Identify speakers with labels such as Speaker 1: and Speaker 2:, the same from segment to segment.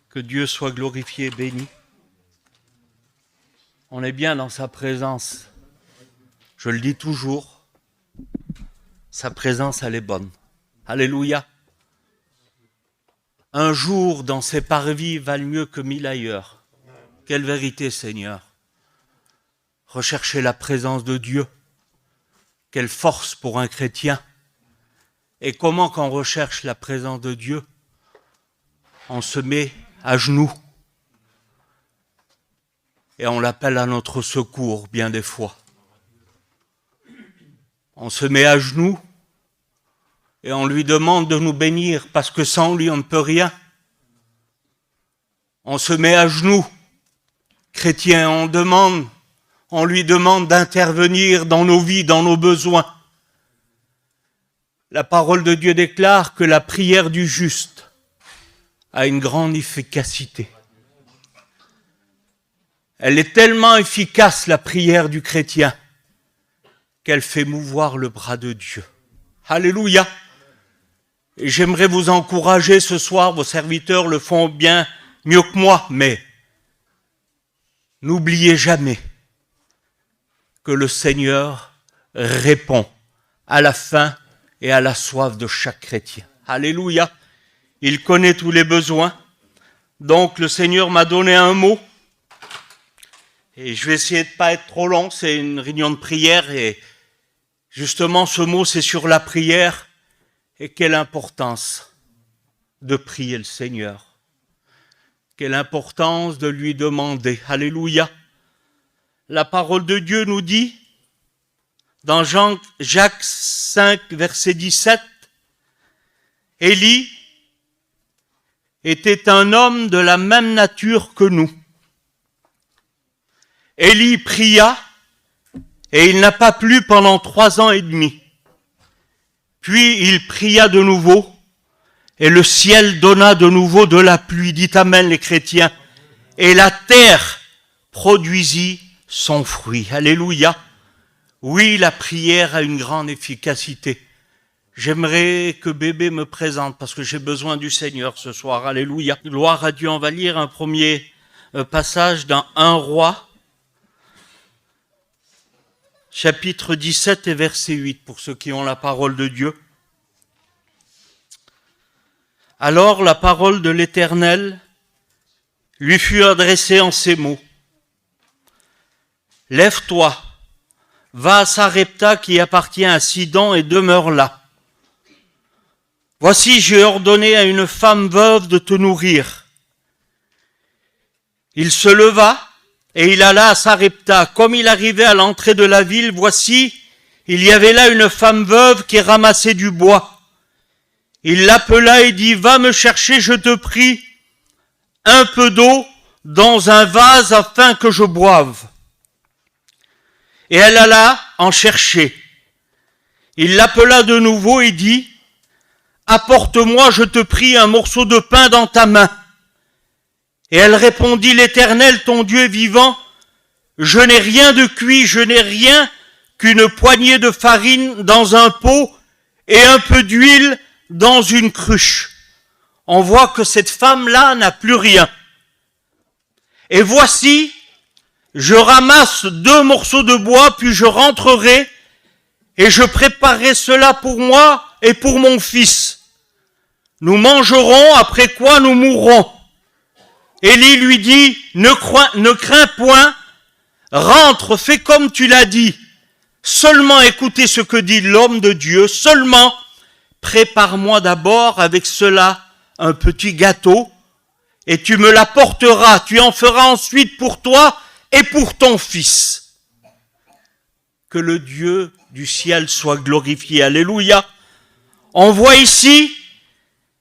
Speaker 1: Que Dieu soit glorifié et béni. On est bien dans sa présence. Je le dis toujours, sa présence, elle est bonne. Alléluia. Un jour dans ses parvis valent mieux que 1000 ailleurs. Quelle vérité, Seigneur. Rechercher la présence de Dieu. Quelle force pour un chrétien. Et comment qu'on recherche la présence de Dieu? On se met à genoux. Et on l'appelle à notre secours bien des fois. On se met à genoux et on lui demande de nous bénir parce que sans lui on ne peut rien. On se met à genoux, chrétien, on lui demande d'intervenir dans nos vies, dans nos besoins. La parole de Dieu déclare que la prière du juste a une grande efficacité. Elle est tellement efficace, la prière du chrétien, qu'elle fait mouvoir le bras de Dieu. Alléluia. Et j'aimerais vous encourager ce soir, vos serviteurs le font bien mieux que moi, mais n'oubliez jamais que le Seigneur répond à la faim et à la soif de chaque chrétien. Alléluia. Il connaît tous les besoins. Donc le Seigneur m'a donné un mot. Et je vais essayer de ne pas être trop long, c'est une réunion de prière et justement ce mot c'est sur la prière et quelle importance de prier le Seigneur. Quelle importance de lui demander. Alléluia. La parole de Dieu nous dit dans Jacques 5 verset 17, Élie était un homme de la même nature que nous. Élie pria, et il n'a pas plu pendant 3 ans et demi. Puis il pria de nouveau, et le ciel donna de nouveau de la pluie. Dites amen les chrétiens. Et la terre produisit son fruit. Alléluia. Oui, la prière a une grande efficacité. J'aimerais que bébé me présente, parce que j'ai besoin du Seigneur ce soir. Alléluia. Gloire à Dieu. On va lire un premier passage dans 1 Roi, chapitre 17 et verset 8, pour ceux qui ont la parole de Dieu. Alors la parole de l'Éternel lui fut adressée en ces mots. Lève-toi, va à Sarepta qui appartient à Sidon et demeure là. Voici, j'ai ordonné à une femme veuve de te nourrir. Il se leva et il alla à Sarepta. Comme il arrivait à l'entrée de la ville, voici, il y avait là une femme veuve qui ramassait du bois. Il l'appela et dit, va me chercher, je te prie, un peu d'eau dans un vase afin que je boive. Et elle alla en chercher. Il l'appela de nouveau et dit, apporte-moi, je te prie, un morceau de pain dans ta main. Et elle répondit, l'Éternel, ton Dieu est vivant, je n'ai rien de cuit, je n'ai rien qu'une poignée de farine dans un pot et un peu d'huile dans une cruche. On voit que cette femme-là n'a plus rien. Et voici, je ramasse 2 morceaux de bois, puis je rentrerai et je préparerai cela pour moi et pour mon fils. Nous mangerons, après quoi nous mourrons. Élie lui dit, ne crains point, rentre, fais comme tu l'as dit. Seulement écoutez ce que dit l'homme de Dieu, seulement prépare-moi d'abord avec cela un petit gâteau, et tu me l'apporteras, tu en feras ensuite pour toi et pour ton fils. Que le Dieu du ciel soit glorifié. Alléluia. On voit ici,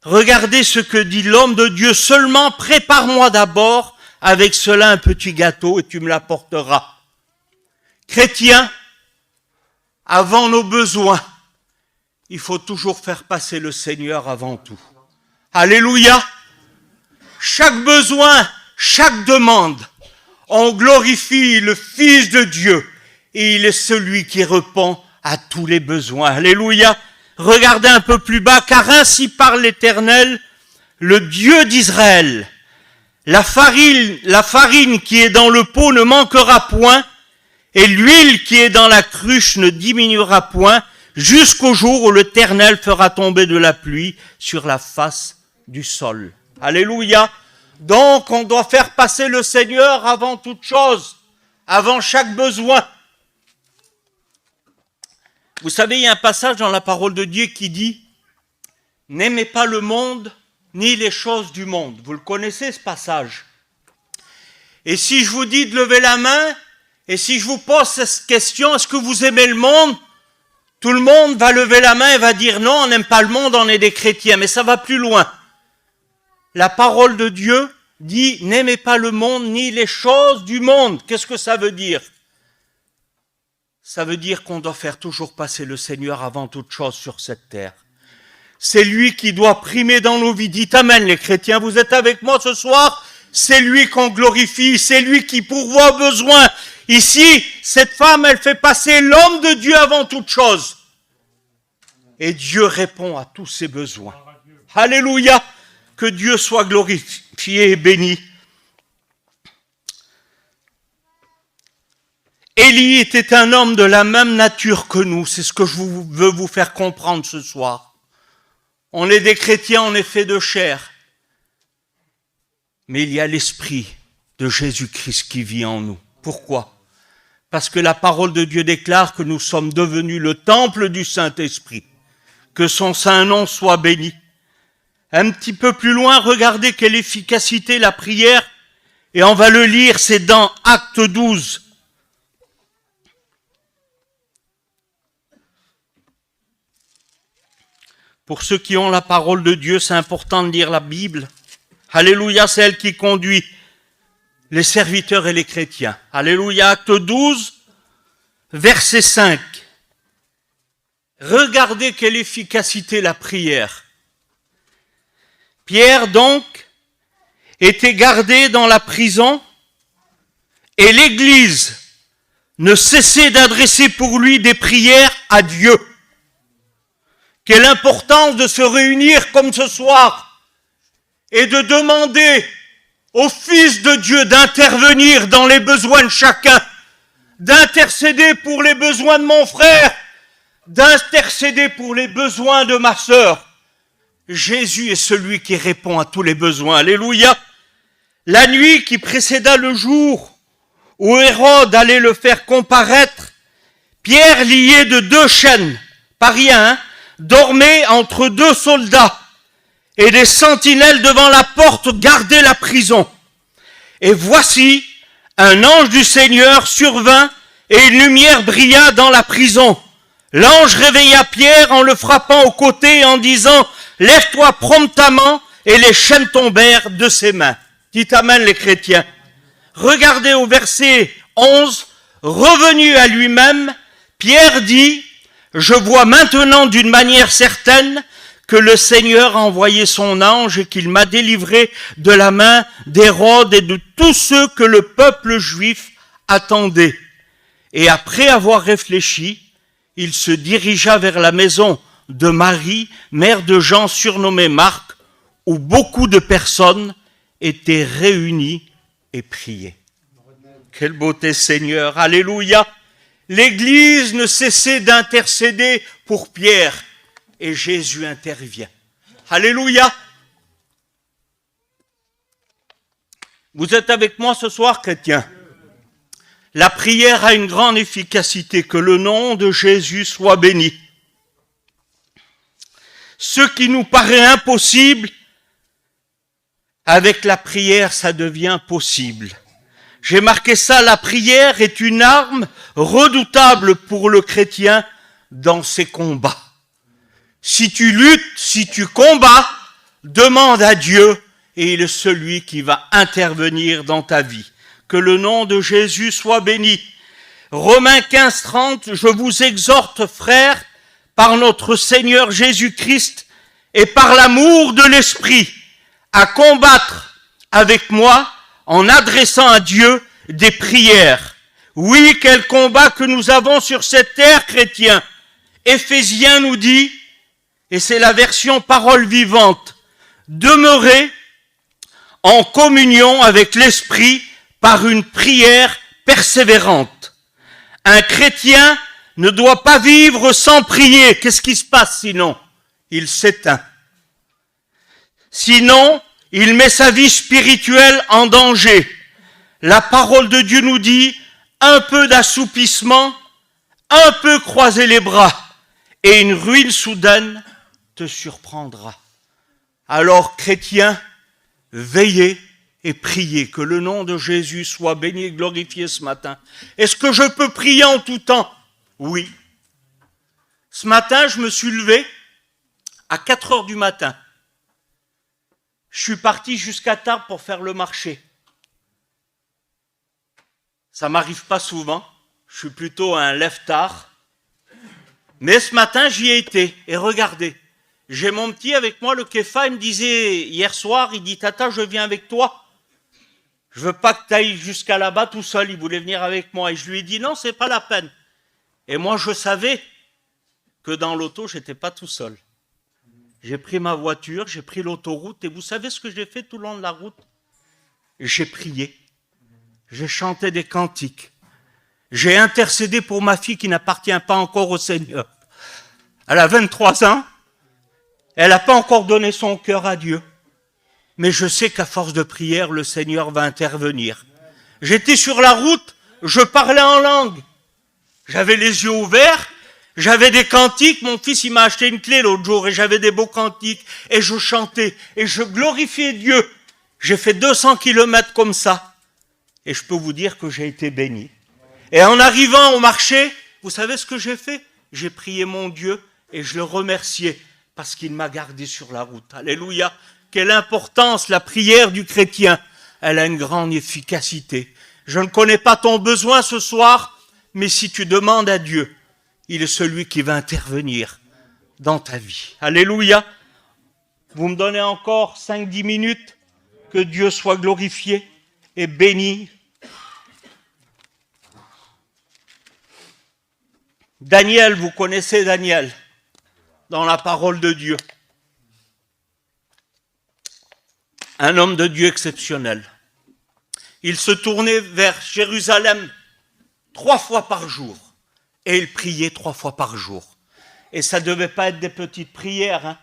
Speaker 1: regardez ce que dit l'homme de Dieu, seulement prépare-moi d'abord avec cela un petit gâteau et tu me l'apporteras. Chrétiens, avant nos besoins, il faut toujours faire passer le Seigneur avant tout. Alléluia. Chaque besoin, chaque demande, on glorifie le Fils de Dieu et il est celui qui répond à tous les besoins. Alléluia. Regardez un peu plus bas, car ainsi parle l'Éternel, le Dieu d'Israël. la farine qui est dans le pot ne manquera point, et l'huile qui est dans la cruche ne diminuera point, jusqu'au jour où l'Éternel fera tomber de la pluie sur la face du sol. Alléluia. Donc, on doit faire passer le Seigneur avant toute chose, avant chaque besoin. Vous savez, il y a un passage dans la parole de Dieu qui dit « N'aimez pas le monde, ni les choses du monde. » Vous le connaissez, ce passage. Et si je vous dis de lever la main, et si je vous pose cette question, est-ce que vous aimez le monde? Tout le monde va lever la main et va dire non, on n'aime pas le monde, on est des chrétiens. Mais ça va plus loin. La parole de Dieu dit, n'aimez pas le monde ni les choses du monde. Qu'est-ce que ça veut dire? Ça veut dire qu'on doit faire toujours passer le Seigneur avant toute chose sur cette terre. C'est lui qui doit primer dans nos vies. Dites amen les chrétiens, vous êtes avec moi ce soir? C'est lui qu'on glorifie, c'est lui qui pourvoit aux besoins. Ici, cette femme, elle fait passer l'homme de Dieu avant toute chose. Et Dieu répond à tous ses besoins. Alléluia! Que Dieu soit glorifié et béni. Élie était un homme de la même nature que nous. C'est ce que je veux vous faire comprendre ce soir. On est des chrétiens, on est fait de chair. Mais il y a l'esprit de Jésus-Christ qui vit en nous. Pourquoi? Parce que la parole de Dieu déclare que nous sommes devenus le temple du Saint-Esprit. Que son saint nom soit béni. Un petit peu plus loin, regardez quelle efficacité la prière. Et on va le lire, c'est dans Acte 12. Pour ceux qui ont la parole de Dieu, c'est important de lire la Bible. Alléluia, c'est elle qui conduit les serviteurs et les chrétiens. Alléluia, Acte 12, verset 5. Regardez quelle efficacité la prière. Pierre, donc, était gardé dans la prison et l'Église ne cessait d'adresser pour lui des prières à Dieu. Quelle importance de se réunir comme ce soir et de demander au Fils de Dieu d'intervenir dans les besoins de chacun, d'intercéder pour les besoins de mon frère, d'intercéder pour les besoins de ma sœur. Jésus est celui qui répond à tous les besoins. Alléluia. La nuit qui précéda le jour où Hérode allait le faire comparaître, Pierre, lié de 2 chaînes, pas rien, hein, dormait entre 2 soldats et des sentinelles devant la porte gardaient la prison. Et voici, un ange du Seigneur survint et une lumière brilla dans la prison. L'ange réveilla Pierre en le frappant au côté et en disant « Lève-toi promptement » et les chaînes tombèrent de ses mains. Dites amen les chrétiens. Regardez au verset 11, revenu à lui-même, Pierre dit « Je vois maintenant d'une manière certaine que le Seigneur a envoyé son ange et qu'il m'a délivré de la main d'Hérode et de tous ceux que le peuple juif attendait. » Et après avoir réfléchi, il se dirigea vers la maison de Marie, mère de Jean surnommé Marc, où beaucoup de personnes étaient réunies et priaient. Quelle beauté Seigneur, alléluia. L'Église ne cessait d'intercéder pour Pierre et Jésus intervient. Alléluia. Vous êtes avec moi ce soir, chrétiens? La prière a une grande efficacité, que le nom de Jésus soit béni. Ce qui nous paraît impossible, avec la prière, ça devient possible. J'ai marqué ça, la prière est une arme redoutable pour le chrétien dans ses combats. Si tu luttes, si tu combats, demande à Dieu et il est celui qui va intervenir dans ta vie. Que le nom de Jésus soit béni. Romains 15, 30, je vous exhorte, frères, par notre Seigneur Jésus-Christ et par l'amour de l'Esprit, à combattre avec moi en adressant à Dieu des prières. Oui, quel combat que nous avons sur cette terre, chrétiens. Éphésiens nous dit, et c'est la version parole vivante, demeurez en communion avec l'Esprit par une prière persévérante. Un chrétien ne doit pas vivre sans prier. Qu'est-ce qui se passe sinon? Il s'éteint. Sinon, il met sa vie spirituelle en danger. La parole de Dieu nous dit, un peu d'assoupissement, un peu croiser les bras, et une ruine soudaine te surprendra. Alors, chrétiens, veillez et priez que le nom de Jésus soit béni et glorifié ce matin. Est-ce que je peux prier en tout temps? Oui. Ce matin, je me suis levé à 4 heures du matin. Je suis parti jusqu'à tard pour faire le marché. Ça m'arrive pas souvent. Je suis plutôt un lève-tard. Mais ce matin, j'y ai été. Et regardez, j'ai mon petit avec moi, le Kefa, il me disait hier soir, il dit, Tata, je viens avec toi. Je veux pas que tu ailles jusqu'à là-bas tout seul. Il voulait venir avec moi. Et je lui ai dit, non, c'est pas la peine. Et moi, je savais que dans l'auto, j'étais pas tout seul. J'ai pris ma voiture, j'ai pris l'autoroute. Et vous savez ce que j'ai fait tout le long de la route? J'ai prié. J'ai chanté des cantiques. J'ai intercédé pour ma fille qui n'appartient pas encore au Seigneur. Elle a 23 ans. Elle n'a pas encore donné son cœur à Dieu. Mais je sais qu'à force de prière, le Seigneur va intervenir. J'étais sur la route, je parlais en langue. J'avais les yeux ouverts, j'avais des cantiques. Mon fils, il m'a acheté une clé l'autre jour et j'avais des beaux cantiques. Et je chantais et je glorifiais Dieu. J'ai fait 200 kilomètres comme ça. Et je peux vous dire que j'ai été béni. Et en arrivant au marché, vous savez ce que j'ai fait? J'ai prié mon Dieu et je le remerciais parce qu'il m'a gardé sur la route. Alléluia. Quelle importance la prière du chrétien. Elle a une grande efficacité. Je ne connais pas ton besoin ce soir, mais si tu demandes à Dieu, il est celui qui va intervenir dans ta vie. Alléluia. Vous me donnez encore 5-10 minutes. Que Dieu soit glorifié et béni. Daniel, vous connaissez Daniel dans la parole de Dieu. Un homme de Dieu exceptionnel. Il se tournait vers Jérusalem 3 fois par jour et il priait 3 fois par jour. Et ça ne devait pas être des petites prières, hein.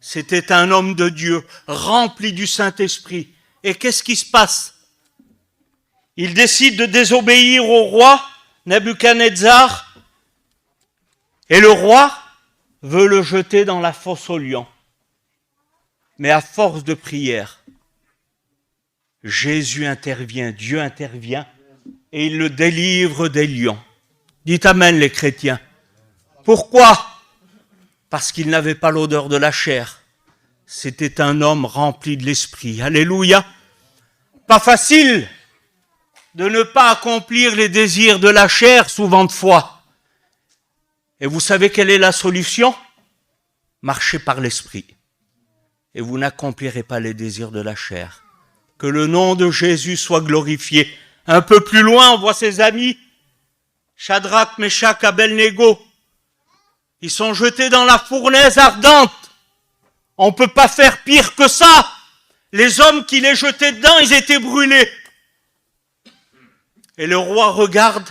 Speaker 1: C'était un homme de Dieu rempli du Saint-Esprit. Et qu'est-ce qui se passe? Il décide de désobéir au roi Nebuchadnezzar et le roi veut le jeter dans la fosse aux lions. Mais à force de prière, Jésus intervient, Dieu intervient et il le délivre des lions. Dites amen les chrétiens. Pourquoi? Parce qu'il n'avait pas l'odeur de la chair. C'était un homme rempli de l'esprit. Alléluia. Pas facile de ne pas accomplir les désirs de la chair souvent de fois. Et vous savez quelle est la solution? Marchez par l'esprit. Et vous n'accomplirez pas les désirs de la chair. Que le nom de Jésus soit glorifié. Un peu plus loin, on voit ses amis, Shadrach, Meshach, Abednego. Ils sont jetés dans la fournaise ardente. On ne peut pas faire pire que ça. Les hommes qui les jetaient dedans, ils étaient brûlés. Et le roi regarde.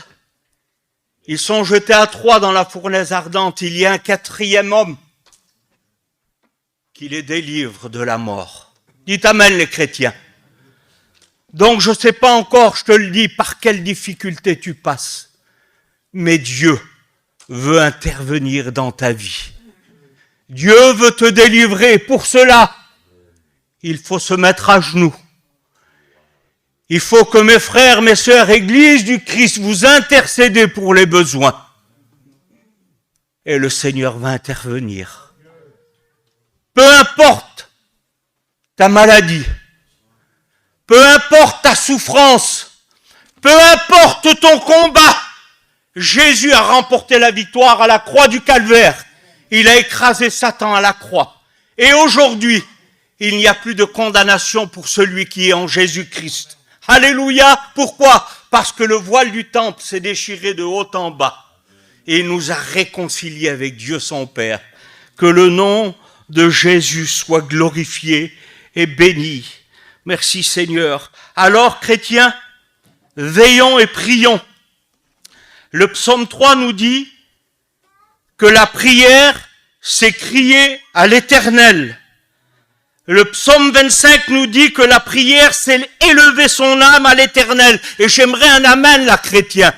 Speaker 1: Ils sont jetés à 3 dans la fournaise ardente. Il y a un 4e homme qui les délivre de la mort. Dites amen les chrétiens. Donc je ne sais pas encore, je te le dis, par quelle difficulté tu passes. Mais Dieu veut intervenir dans ta vie. Dieu veut te délivrer. Pour cela, il faut se mettre à genoux. Il faut que mes frères, mes sœurs, Église du Christ, vous intercédez pour les besoins. Et le Seigneur va intervenir. Peu importe ta maladie, peu importe ta souffrance, peu importe ton combat, Jésus a remporté la victoire à la croix du Calvaire. Il a écrasé Satan à la croix. Et aujourd'hui, il n'y a plus de condamnation pour celui qui est en Jésus-Christ. Alléluia. Pourquoi? Parce que le voile du temple s'est déchiré de haut en bas. Et il nous a réconciliés avec Dieu son Père. Que le nom de Jésus soit glorifié et béni. Merci Seigneur. Alors, chrétiens, veillons et prions. Le psaume 3 nous dit que la prière, c'est crier à l'Éternel. Le psaume 25 nous dit que la prière, c'est élever son âme à l'Éternel. Et j'aimerais un amen là, chrétien.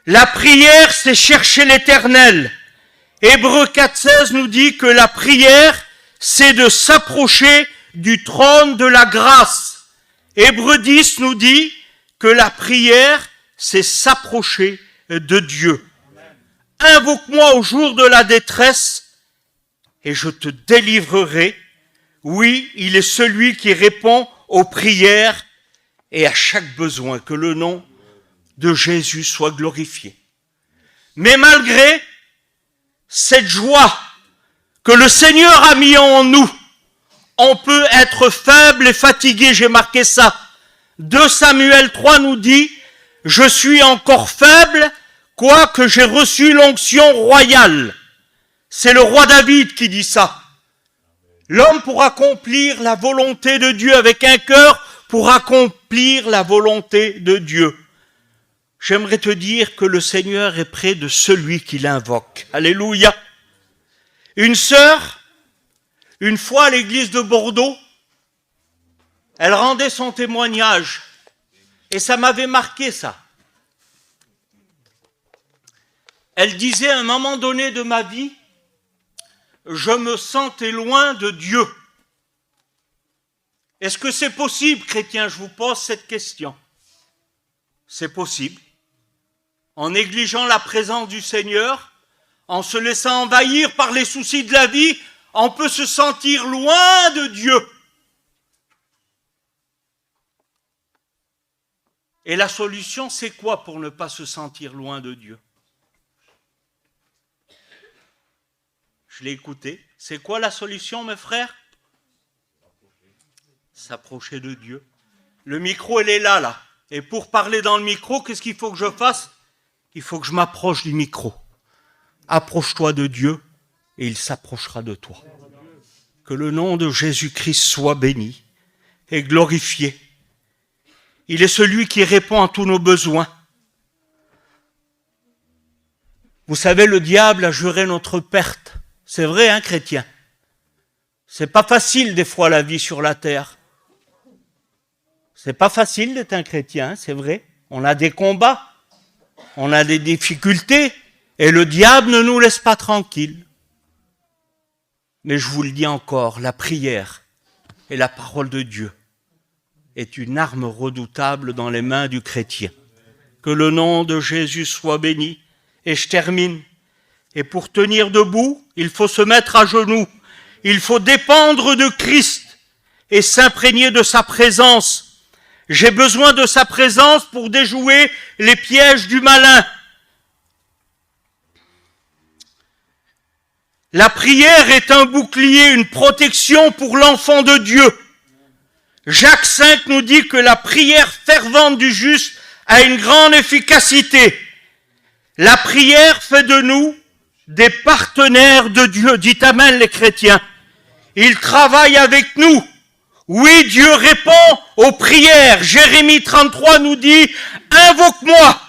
Speaker 1: La prière, c'est chercher l'Éternel. Hébreux 4,16 nous dit que la prière, c'est de s'approcher du trône de la grâce. Hébreux 10 nous dit que la prière, c'est s'approcher de Dieu. Invoque-moi au jour de la détresse et je te délivrerai. Oui, il est celui qui répond aux prières et à chaque besoin. Que le nom de Jésus soit glorifié. Mais malgré cette joie que le Seigneur a mis en nous, on peut être faible et fatigué, j'ai marqué ça. 2 Samuel 3 nous dit, je suis encore faible, quoique j'ai reçu l'onction royale. C'est le roi David qui dit ça. L'homme pour accomplir la volonté de Dieu avec un cœur, pour accomplir la volonté de Dieu. J'aimerais te dire que le Seigneur est près de celui qui l'invoque. Alléluia. Une sœur, une fois à l'église de Bordeaux, elle rendait son témoignage. Et ça m'avait marqué ça. Elle disait à un moment donné de ma vie, je me sentais loin de Dieu. Est-ce que c'est possible, chrétien? Je vous pose cette question. C'est possible. En négligeant la présence du Seigneur, en se laissant envahir par les soucis de la vie, on peut se sentir loin de Dieu. Et la solution, c'est quoi pour ne pas se sentir loin de Dieu? Je l'ai écouté. C'est quoi la solution, mes frères? S'approcher de Dieu. Le micro, il est là. Et pour parler dans le micro, qu'est-ce qu'il faut que je fasse? Il faut que je m'approche du micro. Approche-toi de Dieu et il s'approchera de toi. Que le nom de Jésus-Christ soit béni et glorifié. Il est celui qui répond à tous nos besoins. Vous savez, le diable a juré notre perte. C'est vrai, hein, chrétien? C'est pas facile des fois la vie sur la terre. C'est pas facile d'être un chrétien, hein, c'est vrai. On a des combats, on a des difficultés, et le diable ne nous laisse pas tranquilles. Mais je vous le dis encore, la prière et la parole de Dieu est une arme redoutable dans les mains du chrétien. Que le nom de Jésus soit béni. Et je termine. Et pour tenir debout, il faut se mettre à genoux. Il faut dépendre de Christ et s'imprégner de sa présence. J'ai besoin de sa présence pour déjouer les pièges du malin. La prière est un bouclier, une protection pour l'enfant de Dieu. Jacques 5 nous dit que la prière fervente du juste a une grande efficacité. La prière fait de nous des partenaires de Dieu. Dites amen les chrétiens. Il travaille avec nous. Oui, Dieu répond aux prières. Jérémie 33 nous dit, invoque-moi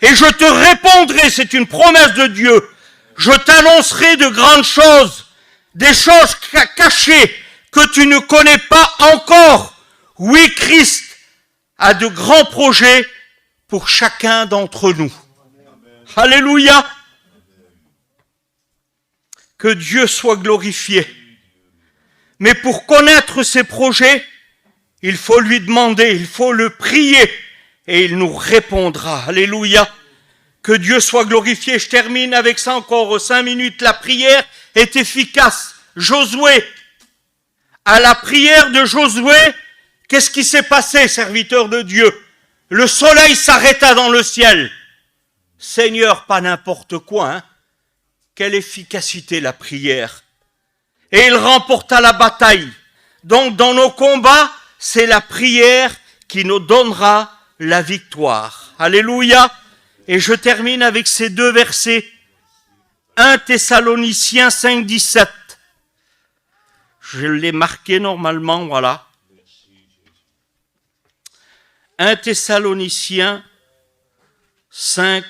Speaker 1: et je te répondrai. C'est une promesse de Dieu. Je t'annoncerai de grandes choses, des choses cachées que tu ne connais pas encore. Oui, Christ a de grands projets pour chacun d'entre nous. Alléluia. Que Dieu soit glorifié. Mais pour connaître ses projets, il faut lui demander, il faut le prier et il nous répondra. Alléluia. Que Dieu soit glorifié. Je termine avec ça encore 5 minutes. La prière est efficace. Josué, à la prière de Josué, qu'est-ce qui s'est passé, serviteur de Dieu? Le soleil s'arrêta dans le ciel. Seigneur, pas n'importe quoi, hein? Quelle efficacité la prière. Et il remporta la bataille. Donc dans nos combats, c'est la prière qui nous donnera la victoire. Alléluia. Et je termine avec ces 2 versets. 1 Thessaloniciens 5, 17. Je l'ai marqué normalement, voilà. 1 Thessaloniciens 5,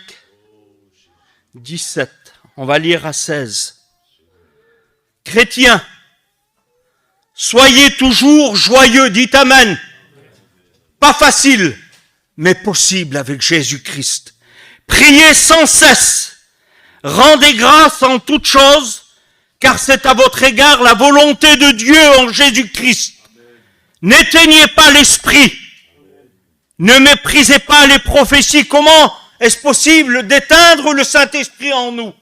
Speaker 1: 17. On va lire à 16. Chrétiens, soyez toujours joyeux, dites Amen. Pas facile, mais possible avec Jésus-Christ. Priez sans cesse. Rendez grâce en toutes choses, car c'est à votre égard la volonté de Dieu en Jésus-Christ. N'éteignez pas l'esprit. Ne méprisez pas les prophéties. Comment est-ce possible d'éteindre le Saint-Esprit en nous?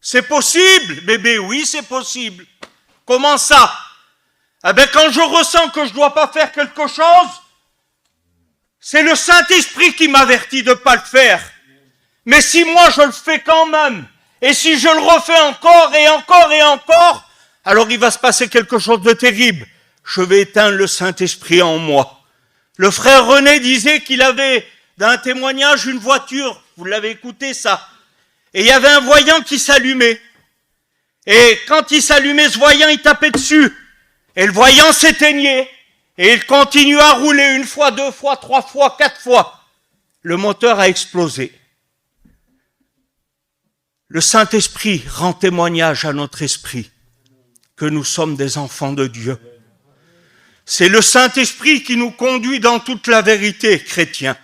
Speaker 1: C'est possible, bébé, oui, c'est possible. Comment ça? Eh bien, quand je ressens que je ne dois pas faire quelque chose, c'est le Saint-Esprit qui m'avertit de ne pas le faire. Mais si moi je le fais quand même, et si je le refais encore et encore et encore, alors il va se passer quelque chose de terrible. Je vais éteindre le Saint-Esprit en moi. Le frère René disait qu'il avait, d'un témoignage, une voiture. Vous l'avez écouté, ça. Et il y avait un voyant qui s'allumait. Et quand il s'allumait, ce voyant, il tapait dessus. Et le voyant s'éteignait. Et il continue à rouler 1 fois, 2 fois, 3 fois, 4 fois. Le moteur a explosé. Le Saint-Esprit rend témoignage à notre esprit que nous sommes des enfants de Dieu. C'est le Saint-Esprit qui nous conduit dans toute la vérité, chrétiens.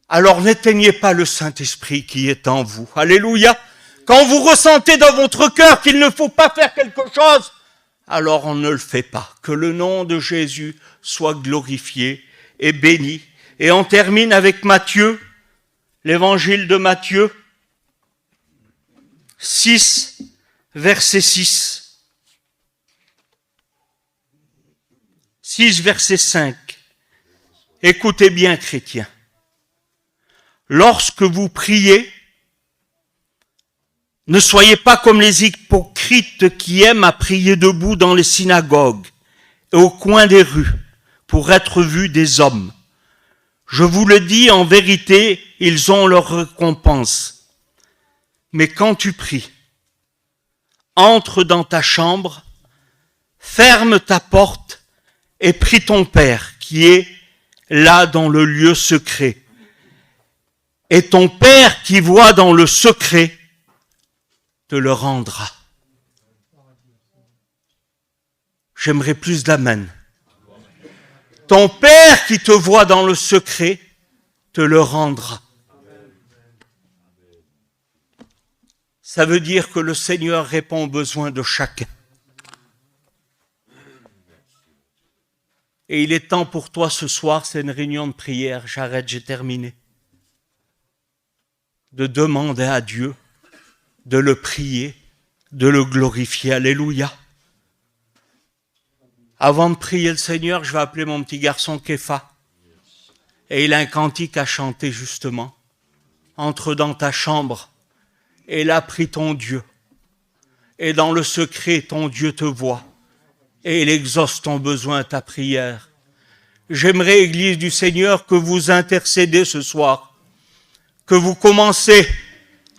Speaker 1: Alors n'éteignez pas le Saint-Esprit qui est en vous. Alléluia. Quand vous ressentez dans votre cœur qu'il ne faut pas faire quelque chose, alors on ne le fait pas. Que le nom de Jésus soit glorifié et béni. Et on termine avec Matthieu, l'évangile de Matthieu, 6, verset 6. 6, verset 5. Écoutez bien, chrétiens. Lorsque vous priez, ne soyez pas comme les hypocrites qui aiment à prier debout dans les synagogues et au coin des rues pour être vus des hommes. Je vous le dis en vérité, ils ont leur récompense. Mais quand tu pries, entre dans ta chambre, ferme ta porte et prie ton Père qui est là dans le lieu secret. Et ton Père qui voit dans le secret te le rendra. J'aimerais plus d'amen. Ton Père qui te voit dans le secret te le rendra. Ça veut dire que le Seigneur répond aux besoins de chacun. Et il est temps pour toi ce soir, c'est une réunion de prière, j'arrête, j'ai terminé, de demander à Dieu, de le prier, de le glorifier. Alléluia. Avant de prier le Seigneur, je vais appeler mon petit garçon Kéfa. Et il a un cantique à chanter justement. Entre dans ta chambre, et là prie ton Dieu. Et dans le secret, ton Dieu te voit. Et il exauce ton besoin, ta prière. J'aimerais, Église du Seigneur, que vous intercédez ce soir, que vous commencez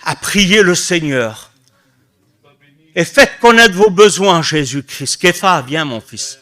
Speaker 1: à prier le Seigneur. Et faites connaître vos besoins, Jésus-Christ. Kéfa, viens mon fils.